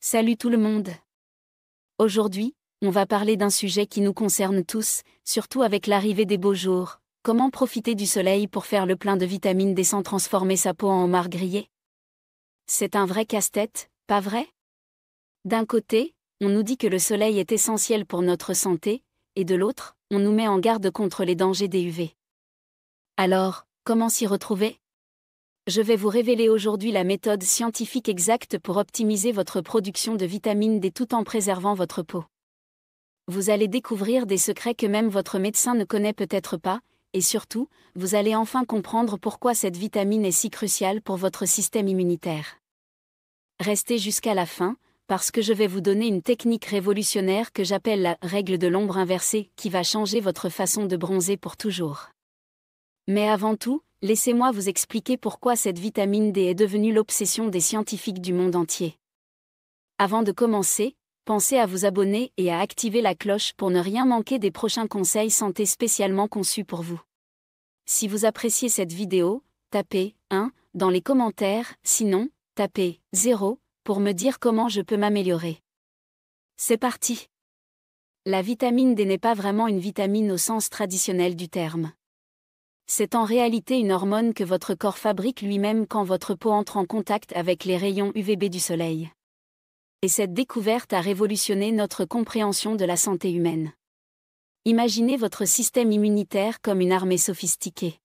Salut tout le monde. Aujourd'hui, on va parler d'un sujet qui nous concerne tous, surtout avec l'arrivée des beaux jours. Comment profiter du soleil pour faire le plein de vitamine D sans transformer sa peau en homard grillé? C'est un vrai casse-tête, pas vrai? D'un côté, on nous dit que le soleil est essentiel pour notre santé, et de l'autre, on nous met en garde contre les dangers des UV. Alors, comment s'y retrouver? Je vais vous révéler aujourd'hui la méthode scientifique exacte pour optimiser votre production de vitamine D tout en préservant votre peau. Vous allez découvrir des secrets que même votre médecin ne connaît peut-être pas, et surtout, vous allez enfin comprendre pourquoi cette vitamine est si cruciale pour votre système immunitaire. Restez jusqu'à la fin, parce que je vais vous donner une technique révolutionnaire que j'appelle la règle de l'ombre inversée, qui va changer votre façon de bronzer pour toujours. Mais avant tout, laissez-moi vous expliquer pourquoi cette vitamine D est devenue l'obsession des scientifiques du monde entier. Avant de commencer, pensez à vous abonner et à activer la cloche pour ne rien manquer des prochains conseils santé spécialement conçus pour vous. Si vous appréciez cette vidéo, tapez 1 dans les commentaires, sinon, tapez 0 pour me dire comment je peux m'améliorer. C'est parti! La vitamine D n'est pas vraiment une vitamine au sens traditionnel du terme. C'est en réalité une hormone que votre corps fabrique lui-même quand votre peau entre en contact avec les rayons UVB du soleil. Et cette découverte a révolutionné notre compréhension de la santé humaine. Imaginez votre système immunitaire comme une armée sophistiquée.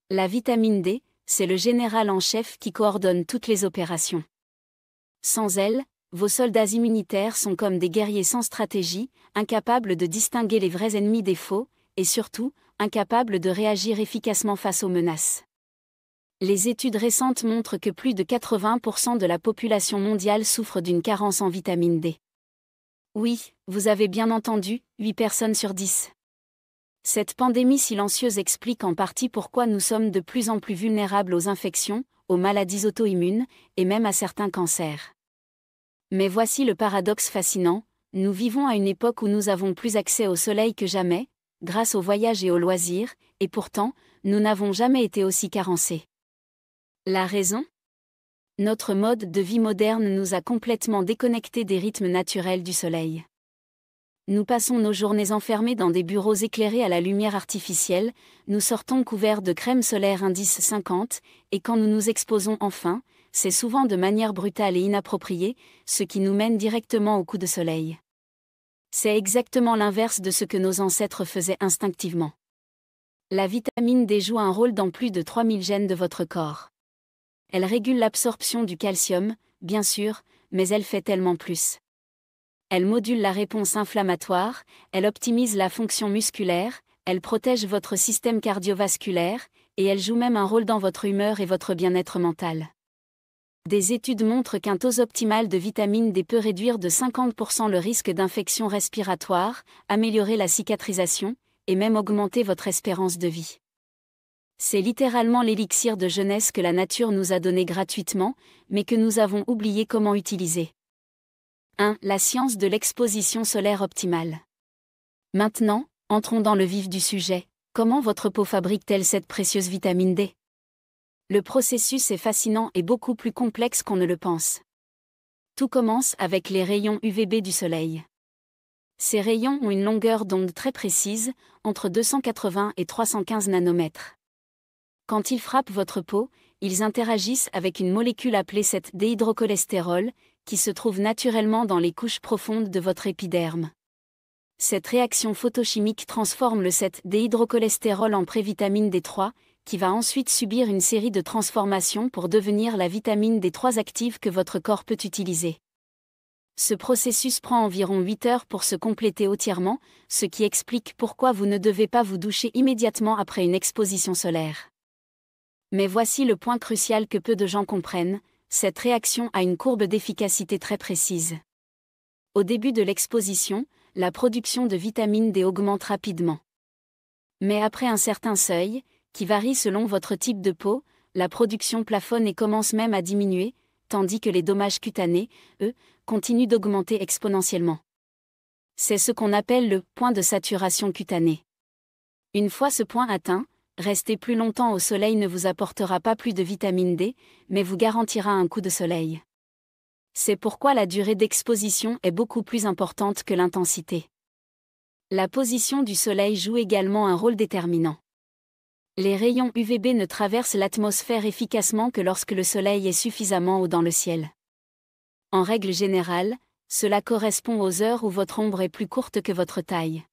La vitamine D, c'est le général en chef qui coordonne toutes les opérations. Sans elle, vos soldats immunitaires sont comme des guerriers sans stratégie, incapables de distinguer les vrais ennemis des faux, et surtout, incapables de réagir efficacement face aux menaces. Les études récentes montrent que plus de 80% de la population mondiale souffre d'une carence en vitamine D. Oui, vous avez bien entendu, 8 personnes sur 10. Cette pandémie silencieuse explique en partie pourquoi nous sommes de plus en plus vulnérables aux infections, aux maladies auto-immunes, et même à certains cancers. Mais voici le paradoxe fascinant, nous vivons à une époque où nous avons plus accès au soleil que jamais, grâce aux voyages et aux loisirs, et pourtant, nous n'avons jamais été aussi carencés. La raison? Notre mode de vie moderne nous a complètement déconnectés des rythmes naturels du soleil. Nous passons nos journées enfermés dans des bureaux éclairés à la lumière artificielle, nous sortons couverts de crème solaire indice 50, et quand nous nous exposons enfin, c'est souvent de manière brutale et inappropriée, ce qui nous mène directement au coup de soleil. C'est exactement l'inverse de ce que nos ancêtres faisaient instinctivement. La vitamine D joue un rôle dans plus de 3000 gènes de votre corps. Elle régule l'absorption du calcium, bien sûr, mais elle fait tellement plus. Elle module la réponse inflammatoire, elle optimise la fonction musculaire, elle protège votre système cardiovasculaire, et elle joue même un rôle dans votre humeur et votre bien-être mental. Des études montrent qu'un taux optimal de vitamine D peut réduire de 50% le risque d'infection respiratoire, améliorer la cicatrisation, et même augmenter votre espérance de vie. C'est littéralement l'élixir de jeunesse que la nature nous a donné gratuitement, mais que nous avons oublié comment utiliser. 1. La science de l'exposition solaire optimale. Maintenant, entrons dans le vif du sujet. Comment votre peau fabrique-t-elle cette précieuse vitamine D? Le processus est fascinant et beaucoup plus complexe qu'on ne le pense. Tout commence avec les rayons UVB du soleil. Ces rayons ont une longueur d'onde très précise, entre 280 et 315 nanomètres. Quand ils frappent votre peau, ils interagissent avec une molécule appelée cet déhydrocholestérol, qui se trouve naturellement dans les couches profondes de votre épiderme. Cette réaction photochimique transforme le cet déhydrocholestérol en prévitamine D3, qui va ensuite subir une série de transformations pour devenir la vitamine D3 active que votre corps peut utiliser. Ce processus prend environ 8 heures pour se compléter entièrement, ce qui explique pourquoi vous ne devez pas vous doucher immédiatement après une exposition solaire. Mais voici le point crucial que peu de gens comprennent, cette réaction a une courbe d'efficacité très précise. Au début de l'exposition, la production de vitamine D augmente rapidement. Mais après un certain seuil, qui varie selon votre type de peau, la production plafonne et commence même à diminuer, tandis que les dommages cutanés, eux, continuent d'augmenter exponentiellement. C'est ce qu'on appelle le point de saturation cutanée. Une fois ce point atteint, rester plus longtemps au soleil ne vous apportera pas plus de vitamine D, mais vous garantira un coup de soleil. C'est pourquoi la durée d'exposition est beaucoup plus importante que l'intensité. La position du soleil joue également un rôle déterminant. Les rayons UVB ne traversent l'atmosphère efficacement que lorsque le soleil est suffisamment haut dans le ciel. En règle générale, cela correspond aux heures où votre ombre est plus courte que votre taille.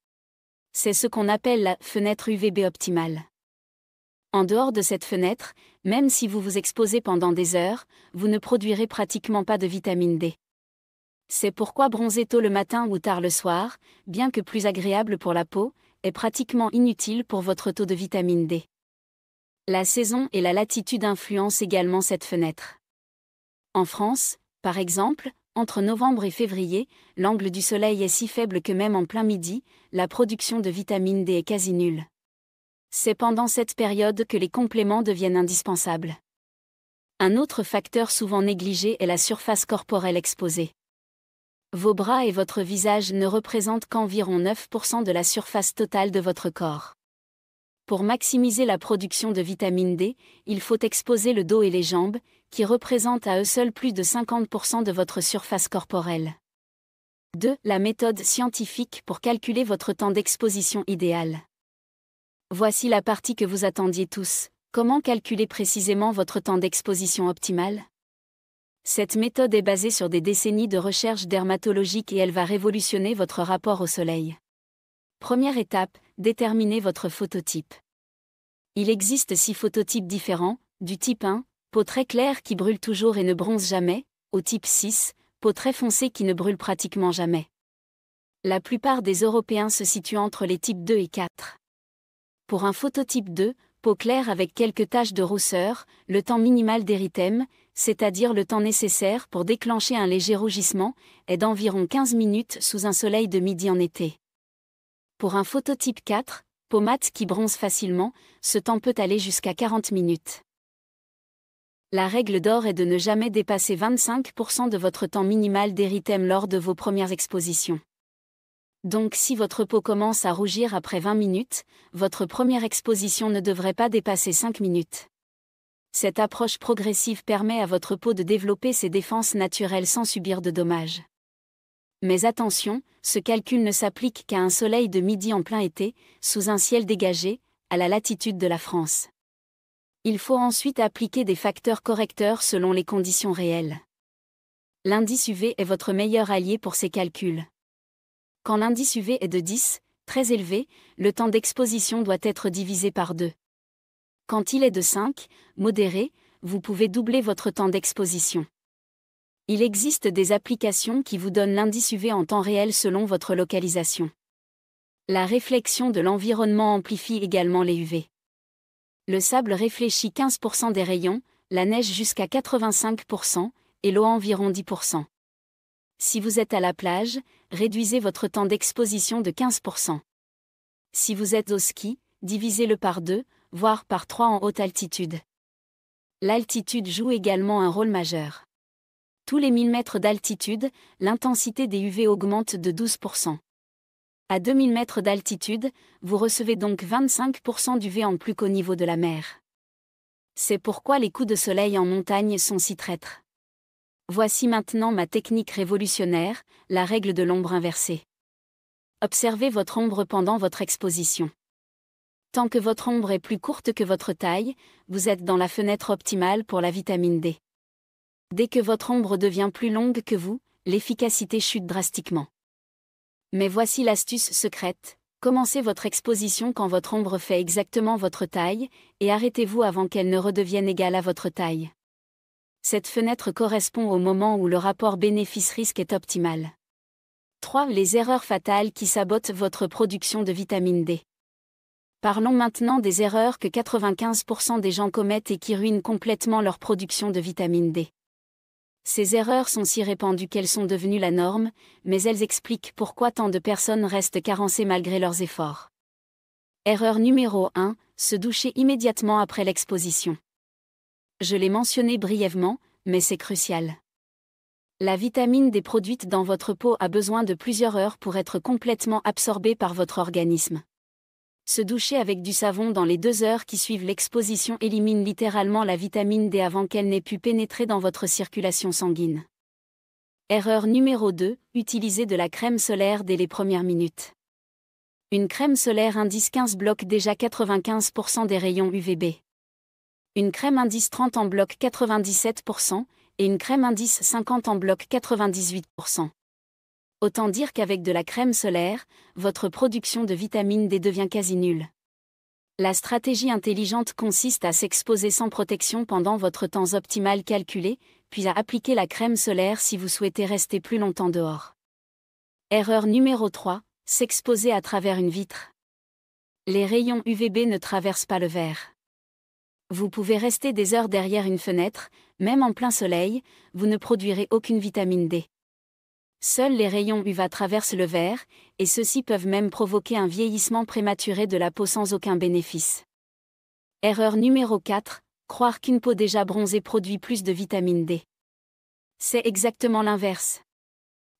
C'est ce qu'on appelle la fenêtre UVB optimale. En dehors de cette fenêtre, même si vous vous exposez pendant des heures, vous ne produirez pratiquement pas de vitamine D. C'est pourquoi bronzer tôt le matin ou tard le soir, bien que plus agréable pour la peau, est pratiquement inutile pour votre taux de vitamine D. La saison et la latitude influencent également cette fenêtre. En France, par exemple, entre novembre et février, l'angle du soleil est si faible que même en plein midi, la production de vitamine D est quasi nulle. C'est pendant cette période que les compléments deviennent indispensables. Un autre facteur souvent négligé est la surface corporelle exposée. Vos bras et votre visage ne représentent qu'environ 9% de la surface totale de votre corps. Pour maximiser la production de vitamine D, il faut exposer le dos et les jambes, qui représentent à eux seuls plus de 50% de votre surface corporelle. 2. La méthode scientifique pour calculer votre temps d'exposition idéal. Voici la partie que vous attendiez tous. Comment calculer précisément votre temps d'exposition optimal ? Cette méthode est basée sur des décennies de recherche dermatologique et elle va révolutionner votre rapport au soleil. Première étape, déterminer votre phototype. Il existe 6 phototypes différents, du type 1, peau très claire qui brûle toujours et ne bronze jamais, au type 6, peau très foncée qui ne brûle pratiquement jamais. La plupart des Européens se situent entre les types 2 et 4. Pour un phototype 2, peau claire avec quelques taches de rousseur, le temps minimal d'érythème, c'est-à-dire le temps nécessaire pour déclencher un léger rougissement, est d'environ 15 minutes sous un soleil de midi en été. Pour un phototype 4, peau mate qui bronze facilement, ce temps peut aller jusqu'à 40 minutes. La règle d'or est de ne jamais dépasser 25% de votre temps minimal d'érythème lors de vos premières expositions. Donc si votre peau commence à rougir après 20 minutes, votre première exposition ne devrait pas dépasser 5 minutes. Cette approche progressive permet à votre peau de développer ses défenses naturelles sans subir de dommages. Mais attention, ce calcul ne s'applique qu'à un soleil de midi en plein été, sous un ciel dégagé, à la latitude de la France. Il faut ensuite appliquer des facteurs correcteurs selon les conditions réelles. L'indice UV est votre meilleur allié pour ces calculs. Quand l'indice UV est de 10, très élevé, le temps d'exposition doit être divisé par 2. Quand il est de 5, modéré, vous pouvez doubler votre temps d'exposition. Il existe des applications qui vous donnent l'indice UV en temps réel selon votre localisation. La réflexion de l'environnement amplifie également les UV. Le sable réfléchit 15% des rayons, la neige jusqu'à 85% et l'eau environ 10%. Si vous êtes à la plage, réduisez votre temps d'exposition de 15%. Si vous êtes au ski, divisez-le par 2, voire par 3 en haute altitude. L'altitude joue également un rôle majeur. Tous les 1000 mètres d'altitude, l'intensité des UV augmente de 12%. À 2000 mètres d'altitude, vous recevez donc 25% d'UV en plus qu'au niveau de la mer. C'est pourquoi les coups de soleil en montagne sont si traîtres. Voici maintenant ma technique révolutionnaire, la règle de l'ombre inversée. Observez votre ombre pendant votre exposition. Tant que votre ombre est plus courte que votre taille, vous êtes dans la fenêtre optimale pour la vitamine D. Dès que votre ombre devient plus longue que vous, l'efficacité chute drastiquement. Mais voici l'astuce secrète, commencez votre exposition quand votre ombre fait exactement votre taille, et arrêtez-vous avant qu'elle ne redevienne égale à votre taille. Cette fenêtre correspond au moment où le rapport bénéfice-risque est optimal. 3. Les erreurs fatales qui sabotent votre production de vitamine D. Parlons maintenant des erreurs que 95% des gens commettent et qui ruinent complètement leur production de vitamine D. Ces erreurs sont si répandues qu'elles sont devenues la norme, mais elles expliquent pourquoi tant de personnes restent carencées malgré leurs efforts. Erreur numéro 1, se doucher immédiatement après l'exposition. Je l'ai mentionné brièvement, mais c'est crucial. La vitamine D produite dans votre peau a besoin de plusieurs heures pour être complètement absorbée par votre organisme. Se doucher avec du savon dans les 2 heures qui suivent l'exposition élimine littéralement la vitamine D avant qu'elle n'ait pu pénétrer dans votre circulation sanguine. Erreur numéro 2, utilisez de la crème solaire dès les premières minutes. Une crème solaire indice 15 bloque déjà 95% des rayons UVB. Une crème indice 30 en bloque 97% et une crème indice 50 en bloque 98%. Autant dire qu'avec de la crème solaire, votre production de vitamine D devient quasi nulle. La stratégie intelligente consiste à s'exposer sans protection pendant votre temps optimal calculé, puis à appliquer la crème solaire si vous souhaitez rester plus longtemps dehors. Erreur numéro 3, s'exposer à travers une vitre. Les rayons UVB ne traversent pas le verre. Vous pouvez rester des heures derrière une fenêtre, même en plein soleil, vous ne produirez aucune vitamine D. Seuls les rayons UVA traversent le verre, et ceux-ci peuvent même provoquer un vieillissement prématuré de la peau sans aucun bénéfice. Erreur numéro 4, croire qu'une peau déjà bronzée produit plus de vitamine D. C'est exactement l'inverse.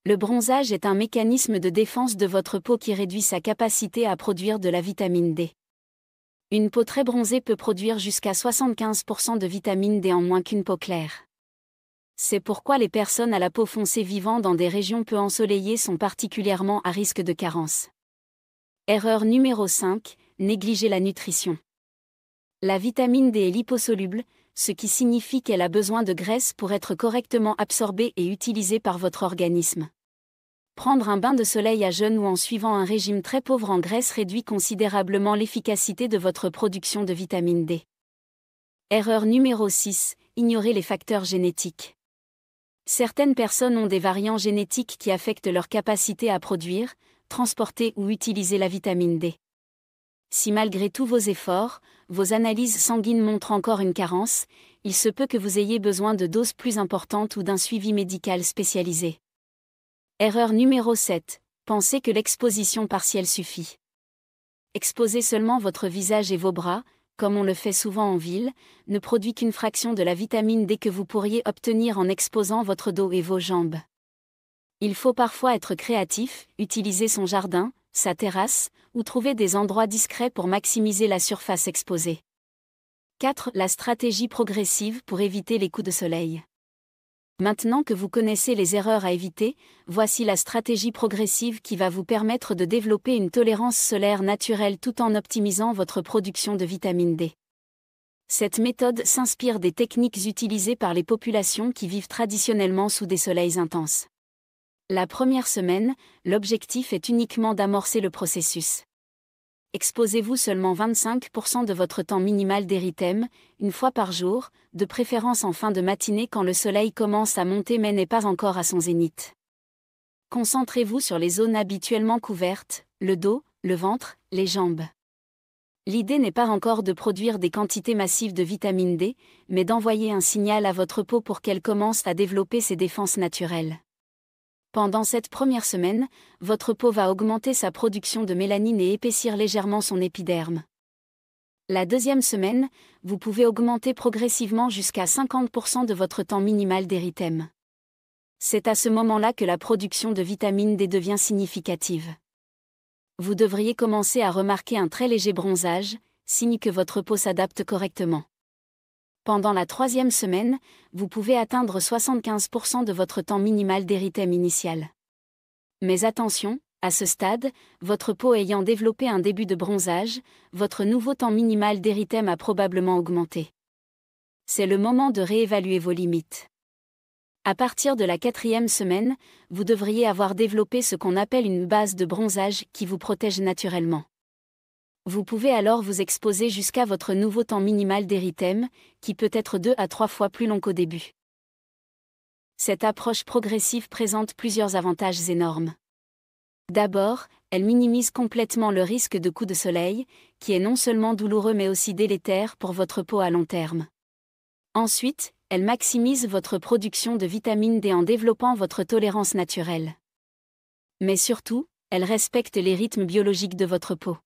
Le bronzage est un mécanisme de défense de votre peau qui réduit sa capacité à produire de la vitamine D. Une peau très bronzée peut produire jusqu'à 75% de vitamine D en moins qu'une peau claire. C'est pourquoi les personnes à la peau foncée vivant dans des régions peu ensoleillées sont particulièrement à risque de carence. Erreur numéro 5, négliger la nutrition. La vitamine D est liposoluble, ce qui signifie qu'elle a besoin de graisse pour être correctement absorbée et utilisée par votre organisme. Prendre un bain de soleil à jeun ou en suivant un régime très pauvre en graisse réduit considérablement l'efficacité de votre production de vitamine D. Erreur numéro 6, ignorer les facteurs génétiques. Certaines personnes ont des variants génétiques qui affectent leur capacité à produire, transporter ou utiliser la vitamine D. Si malgré tous vos efforts, vos analyses sanguines montrent encore une carence, il se peut que vous ayez besoin de doses plus importantes ou d'un suivi médical spécialisé. Erreur numéro 7, pensez que l'exposition partielle suffit. Exposer seulement votre visage et vos bras, comme on le fait souvent en ville, ne produit qu'une fraction de la vitamine D que vous pourriez obtenir en exposant votre dos et vos jambes. Il faut parfois être créatif, utiliser son jardin, sa terrasse, ou trouver des endroits discrets pour maximiser la surface exposée. 4. La stratégie progressive pour éviter les coups de soleil. Maintenant que vous connaissez les erreurs à éviter, voici la stratégie progressive qui va vous permettre de développer une tolérance solaire naturelle tout en optimisant votre production de vitamine D. Cette méthode s'inspire des techniques utilisées par les populations qui vivent traditionnellement sous des soleils intenses. La première semaine, l'objectif est uniquement d'amorcer le processus. Exposez-vous seulement 25% de votre temps minimal d'érythème, une fois par jour, de préférence en fin de matinée quand le soleil commence à monter mais n'est pas encore à son zénith. Concentrez-vous sur les zones habituellement couvertes, le dos, le ventre, les jambes. L'idée n'est pas encore de produire des quantités massives de vitamine D, mais d'envoyer un signal à votre peau pour qu'elle commence à développer ses défenses naturelles. Pendant cette première semaine, votre peau va augmenter sa production de mélanine et épaissir légèrement son épiderme. La deuxième semaine, vous pouvez augmenter progressivement jusqu'à 50% de votre temps minimal d'érythème. C'est à ce moment-là que la production de vitamine D devient significative. Vous devriez commencer à remarquer un très léger bronzage, signe que votre peau s'adapte correctement. Pendant la troisième semaine, vous pouvez atteindre 75% de votre temps minimal d'érythème initial. Mais attention, à ce stade, votre peau ayant développé un début de bronzage, votre nouveau temps minimal d'érythème a probablement augmenté. C'est le moment de réévaluer vos limites. À partir de la quatrième semaine, vous devriez avoir développé ce qu'on appelle une base de bronzage qui vous protège naturellement. Vous pouvez alors vous exposer jusqu'à votre nouveau temps minimal d'érythème, qui peut être 2 à 3 fois plus long qu'au début. Cette approche progressive présente plusieurs avantages énormes. D'abord, elle minimise complètement le risque de coup de soleil, qui est non seulement douloureux mais aussi délétère pour votre peau à long terme. Ensuite, elle maximise votre production de vitamine D en développant votre tolérance naturelle. Mais surtout, elle respecte les rythmes biologiques de votre peau.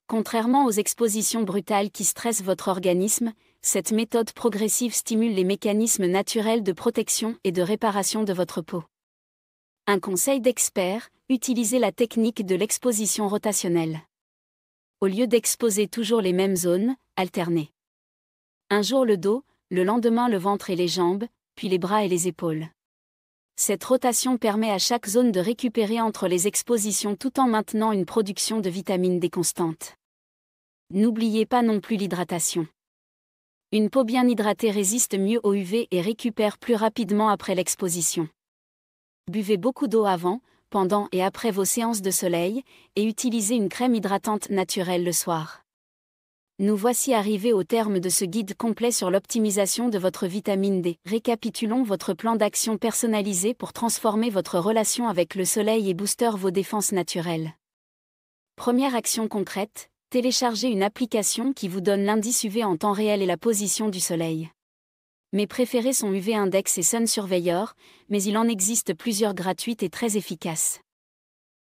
Contrairement aux expositions brutales qui stressent votre organisme, cette méthode progressive stimule les mécanismes naturels de protection et de réparation de votre peau. Un conseil d'expert, utilisez la technique de l'exposition rotationnelle. Au lieu d'exposer toujours les mêmes zones, alternez. Un jour le dos, le lendemain le ventre et les jambes, puis les bras et les épaules. Cette rotation permet à chaque zone de récupérer entre les expositions tout en maintenant une production de vitamine D constante. N'oubliez pas non plus l'hydratation. Une peau bien hydratée résiste mieux aux UV et récupère plus rapidement après l'exposition. Buvez beaucoup d'eau avant, pendant et après vos séances de soleil, et utilisez une crème hydratante naturelle le soir. Nous voici arrivés au terme de ce guide complet sur l'optimisation de votre vitamine D. Récapitulons votre plan d'action personnalisé pour transformer votre relation avec le soleil et booster vos défenses naturelles. Première action concrète, téléchargez une application qui vous donne l'indice UV en temps réel et la position du soleil. Mes préférés sont UV Index et Sun Surveyor, mais il en existe plusieurs gratuites et très efficaces.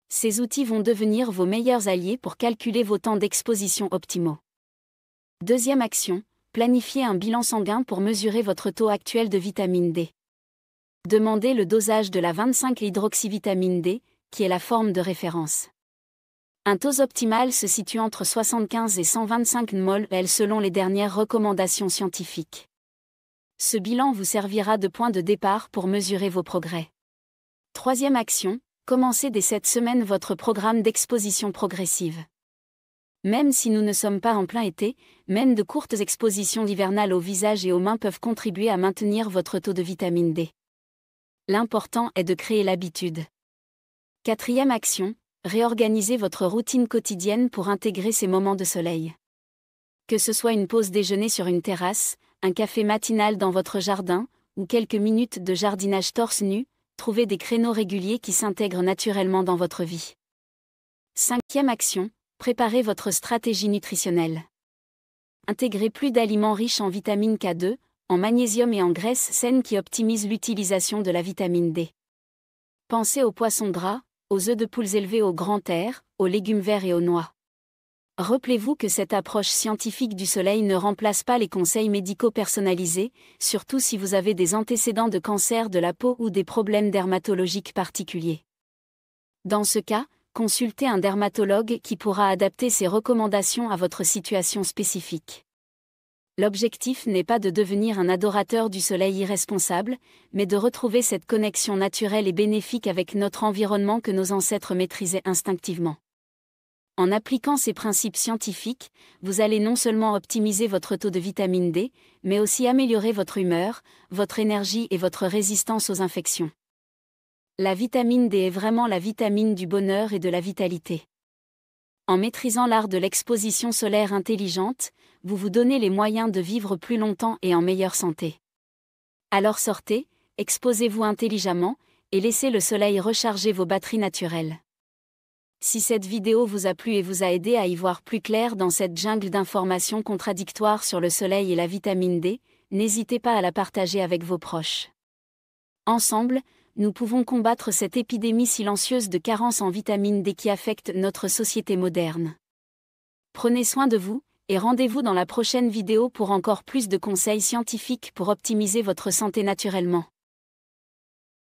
Ces outils vont devenir vos meilleurs alliés pour calculer vos temps d'exposition optimaux. Deuxième action, planifiez un bilan sanguin pour mesurer votre taux actuel de vitamine D. Demandez le dosage de la 25-hydroxyvitamine D, qui est la forme de référence. Un taux optimal se situe entre 75 et 125 mol selon les dernières recommandations scientifiques. Ce bilan vous servira de point de départ pour mesurer vos progrès. Troisième action, commencez dès cette semaine votre programme d'exposition progressive. Même si nous ne sommes pas en plein été, même de courtes expositions hivernales au visage et aux mains peuvent contribuer à maintenir votre taux de vitamine D. L'important est de créer l'habitude. Quatrième action, réorganisez votre routine quotidienne pour intégrer ces moments de soleil. Que ce soit une pause déjeuner sur une terrasse, un café matinal dans votre jardin, ou quelques minutes de jardinage torse nu, trouvez des créneaux réguliers qui s'intègrent naturellement dans votre vie. Cinquième action, préparez votre stratégie nutritionnelle. Intégrez plus d'aliments riches en vitamine K2, en magnésium et en graisses saines qui optimisent l'utilisation de la vitamine D. Pensez aux poissons gras, aux œufs de poules élevés au grand air, aux légumes verts et aux noix. Rappelez-vous que cette approche scientifique du soleil ne remplace pas les conseils médicaux personnalisés, surtout si vous avez des antécédents de cancer de la peau ou des problèmes dermatologiques particuliers. Dans ce cas, consultez un dermatologue qui pourra adapter ses recommandations à votre situation spécifique. L'objectif n'est pas de devenir un adorateur du soleil irresponsable, mais de retrouver cette connexion naturelle et bénéfique avec notre environnement que nos ancêtres maîtrisaient instinctivement. En appliquant ces principes scientifiques, vous allez non seulement optimiser votre taux de vitamine D, mais aussi améliorer votre humeur, votre énergie et votre résistance aux infections. La vitamine D est vraiment la vitamine du bonheur et de la vitalité. En maîtrisant l'art de l'exposition solaire intelligente, vous vous donnez les moyens de vivre plus longtemps et en meilleure santé. Alors sortez, exposez-vous intelligemment, et laissez le soleil recharger vos batteries naturelles. Si cette vidéo vous a plu et vous a aidé à y voir plus clair dans cette jungle d'informations contradictoires sur le soleil et la vitamine D, n'hésitez pas à la partager avec vos proches. Ensemble, nous pouvons combattre cette épidémie silencieuse de carence en vitamine D qui affecte notre société moderne. Prenez soin de vous, et rendez-vous dans la prochaine vidéo pour encore plus de conseils scientifiques pour optimiser votre santé naturellement.